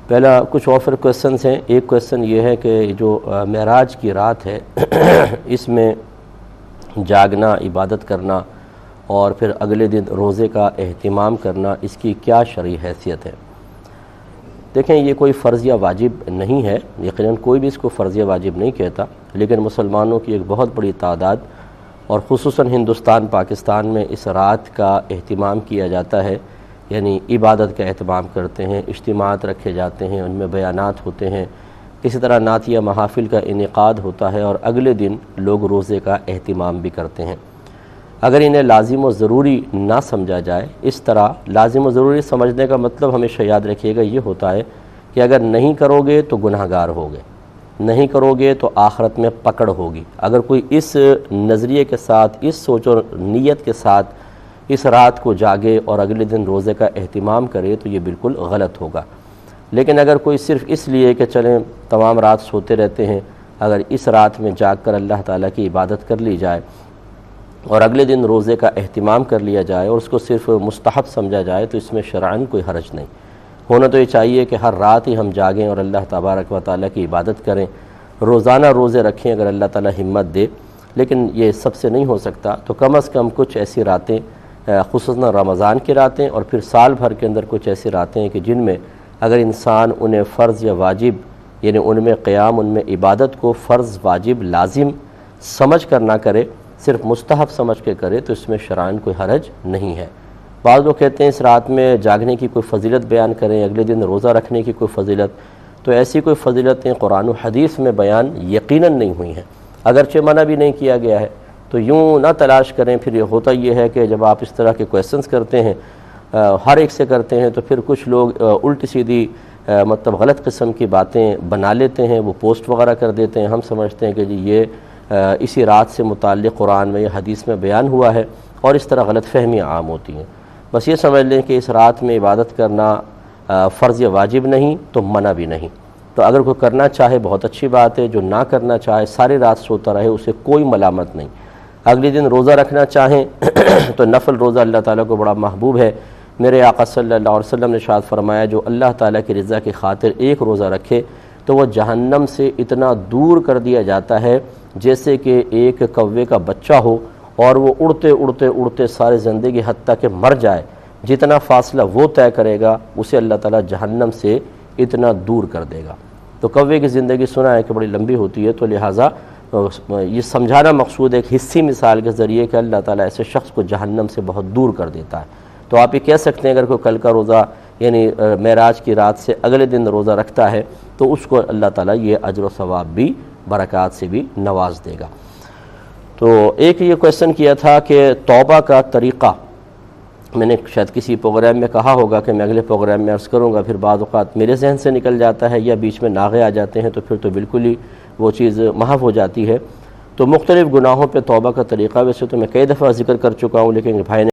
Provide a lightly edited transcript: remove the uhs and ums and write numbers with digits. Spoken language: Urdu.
پہلا کچھ اور پھر کویسچنس ہیں۔ ایک کویسچن یہ ہے کہ جو معراج کی رات ہے اس میں جاگنا، عبادت کرنا اور پھر اگلے دن روزے کا اہتمام کرنا، اس کی کیا شرعی حیثیت ہے؟ دیکھیں، یہ کوئی فرض یا واجب نہیں ہے، یقیناً کوئی بھی اس کو فرض یا واجب نہیں کہتا، لیکن مسلمانوں کی ایک بہت بڑی تعداد اور خصوصاً ہندوستان پاکستان میں اس رات کا اہتمام کیا جاتا ہے، یعنی عبادت کا اہتمام کرتے ہیں، اجتماعات رکھے جاتے ہیں، ان میں بیانات ہوتے ہیں، اسی طرح نعتیہ محافل کا انعقاد ہوتا ہے اور اگلے دن لوگ روزے کا اہتمام بھی کرتے ہیں۔ اگر انہیں لازم و ضروری نہ سمجھا جائے، اس طرح لازم و ضروری سمجھنے کا مطلب ہمیشہ یاد رکھیے گا یہ ہوتا ہے کہ اگر نہیں کرو گے تو گناہ گار ہوگے، نہیں کرو گے تو آخرت میں پکڑ ہوگی۔ اگر کوئی اس نظریے کے ساتھ، اس سوچ و نیت کے ساتھ اس رات کو جاگے اور اگلے دن روزے کا اہتمام کرے تو یہ بالکل غلط ہوگا۔ لیکن اگر کوئی صرف اس لیے کہ چلیں تمام رات سوتے رہتے ہیں، اگر اس رات میں جاگ کر اللہ تعالیٰ کی عبادت کر لی جائے اور اگلے دن روزے کا اہتمام کر لیا جائے اور اس کو صرف مستحب سمجھا جائے تو اس میں شرعاً کوئی حرج نہیں۔ ہونا تو یہ چاہیے کہ ہر رات ہی ہم جاگیں اور اللہ تبارک و تعالیٰ کی عبادت کریں، روزانہ روزے رکھیں اگر اللہ تعالیٰ ہمت دے، لیکن یہ سب سے نہیں ہو سکتا تو کم از کم کچھ ایسی راتیں، خصوصاً رمضان کی راتیں اور پھر سال بھر کے اندر کچھ ایسی راتیں ہیں کہ جن میں اگر انسان انہیں فرض یا واجب، یعنی ان میں قیام، ان میں عبادت کو فرض، واجب، لازم سمجھ کر نہ کرے، صرف مستحب سمجھ کے کرے تو اس میں شرعاً کوئی حرج نہیں ہے۔ بعض لوگ کہتے ہیں اس رات میں جاگنے کی کوئی فضیلت بیان کریں، اگلے دن روزہ رکھنے کی کوئی فضیلت، تو ایسی کوئی فضیلتیں قرآن و حدیث میں بیان یقیناً نہیں ہوئی ہیں، اگرچہ منع بھی نہیں کیا گیا ہے۔ تو یوں نہ تلاش کریں، پھر یہ ہوتا یہ ہے کہ جب آپ اس طرح کے کویسچنز کرتے ہیں، ہر ایک سے کرتے ہیں، تو پھر کچھ لوگ الٹی سیدھی مطلب غلط قسم کی باتیں بنا لیتے ہیں، وہ پوسٹ وغیرہ کر دیتے ہیں، ہم سمجھتے ہیں کہ جی یہ اسی رات سے متعلق قرآن میں یا حدیث میں بیان ہوا ہے، اور اس طرح غلط فہمیاں عام ہوتی ہیں۔ بس یہ سمجھ لیں کہ اس رات میں عبادت کرنا فرض یا واجب نہیں تو منع بھی نہیں، تو اگر کوئی کرنا چاہے بہت اچھی بات ہے، جو نہ کرنا چاہے ساری رات سوتا رہے اسے کوئی ملامت نہیں۔ اگلے دن روزہ رکھنا چاہیں تو نفل روزہ اللہ تعالیٰ کو بڑا محبوب ہے۔ میرے آقا صلی اللہ علیہ وسلم نے ارشاد فرمایا جو اللہ تعالیٰ کی رضا کی خاطر ایک روزہ رکھے تو وہ جہنم سے اتنا دور کر دیا جاتا ہے جیسے کہ ایک کوے کا بچہ ہو اور وہ اڑتے اڑتے اڑتے ساری زندگی حتیٰ کہ مر جائے، جتنا فاصلہ وہ طے کرے گا اسے اللہ تعالیٰ جہنم سے اتنا دور کر دے گا۔ تو کوے کی زندگی سنا ہے کہ بڑی لمبی ہوتی ہے، تو لہٰذا یہ سمجھانا مقصود ہے ایک حصی مثال کے ذریعے کہ اللہ تعالیٰ ایسے شخص کو جہنم سے بہت دور کر دیتا ہے۔ تو آپ یہ کہہ سکتے ہیں اگر کوئی کل کا روزہ یعنی معراج کی رات سے اگلے دن روزہ رکھتا ہے تو اس کو اللہ تعالیٰ یہ اجر و ثواب بھی، برکات سے بھی نواز دے گا۔ تو ایک یہ کویسچن کیا تھا کہ توبہ کا طریقہ، میں نے شاید کسی پروگرام میں کہا ہوگا کہ میں اگلے پروگرام میں عرض کروں گا، پھر بعض اوقات میرے ذہن سے نکل جاتا ہے یا بیچ میں ناغے آ جاتے ہیں تو پھر تو بالکل ہی وہ چیز محو ہو جاتی ہے۔ تو مختلف گناہوں پہ توبہ کا طریقہ ویسے تو میں کئی دفعہ ذکر کر چکا ہوں، لیکن بھائی نے